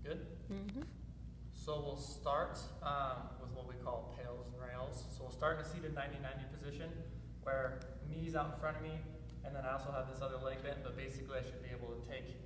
Good? Mm-hmm. So we'll start with what we call pails and rails. So we'll start in a seated 90-90 position where knees out in front of me, and then I also have this other leg bent, but basically I should be able to take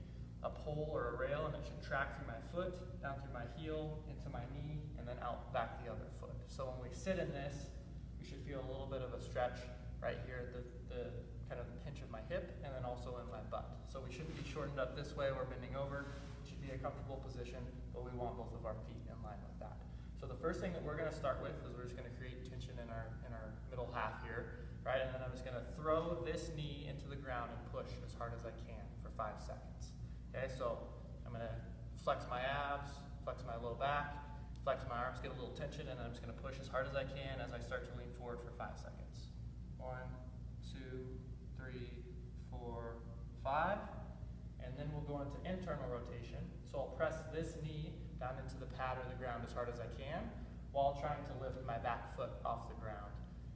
a pole or a rail and it should track through my foot, down through my heel, into my knee, and then out back the other foot. So when we sit in this, we should feel a little bit of a stretch right here at the kind of pinch of my hip, and then also in my butt. So we shouldn't be shortened up this way or bending over. It should be a comfortable position, but we want both of our feet in line with that. So the first thing that we're going to start with is we're just going to create tension in our middle half here, right? And then I'm just going to throw this knee into the ground and push as hard as I can for 5 seconds. Okay, so I'm going to flex my abs, flex my low back, flex my arms, get a little tension, and I'm just going to push as hard as I can as I start to lean forward for 5 seconds. 1, 2, 3, 4, 5. And then we'll go into internal rotation. So I'll press this knee down into the pad or the ground as hard as I can while trying to lift my back foot off the ground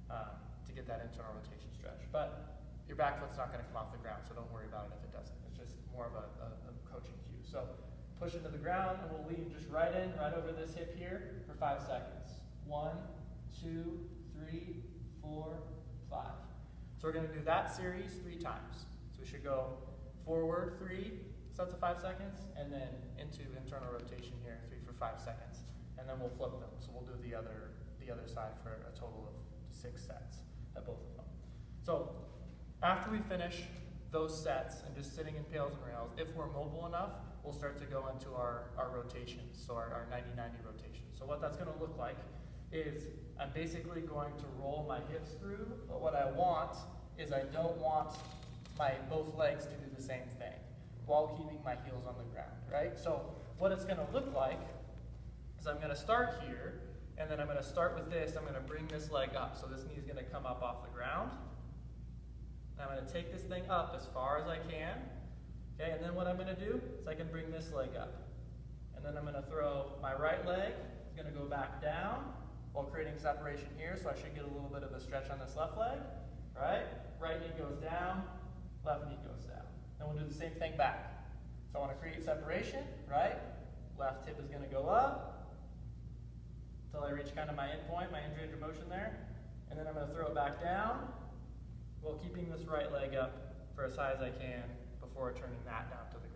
to get that internal rotation stretch. But your back foot's not going to come off the ground, so don't worry about it if it doesn't. It's just more of a coaching cue. So push into the ground, and we'll lean just right in, right over this hip here for 5 seconds. 1, 2, 3, 4, 5. So we're going to do that series 3 times. So we should go forward 3 sets of 5 seconds, and then into internal rotation here 3 for 5 seconds. And then we'll flip them. So we'll do the other side for a total of 6 sets at both of them. So after we finish those sets and just sitting in pails and rails, if we're mobile enough, we'll start to go into our rotations, so our 90-90 rotation. So what that's going to look like is I'm basically going to roll my hips through, but what I want is I don't want my both legs to do the same thing while keeping my heels on the ground, right? So what it's going to look like is I'm going to start here, and then I'm going to start with this. I'm going to bring this leg up. So this knee is going to come up off the ground. And I'm going to take this thing up as far as I can. Okay, and then what I'm going to do is I can bring this leg up. And then I'm going to throw my right leg. It's going to go back down while creating separation here. So I should get a little bit of a stretch on this left leg. Right? Right knee goes down. Left knee goes down. Then we'll do the same thing back. So I want to create separation, right? Left hip is going to go up until I reach kind of my end point, my end range of motion there. And then I'm going to throw it back down while keeping this right leg up for as high as I can before turning that down to the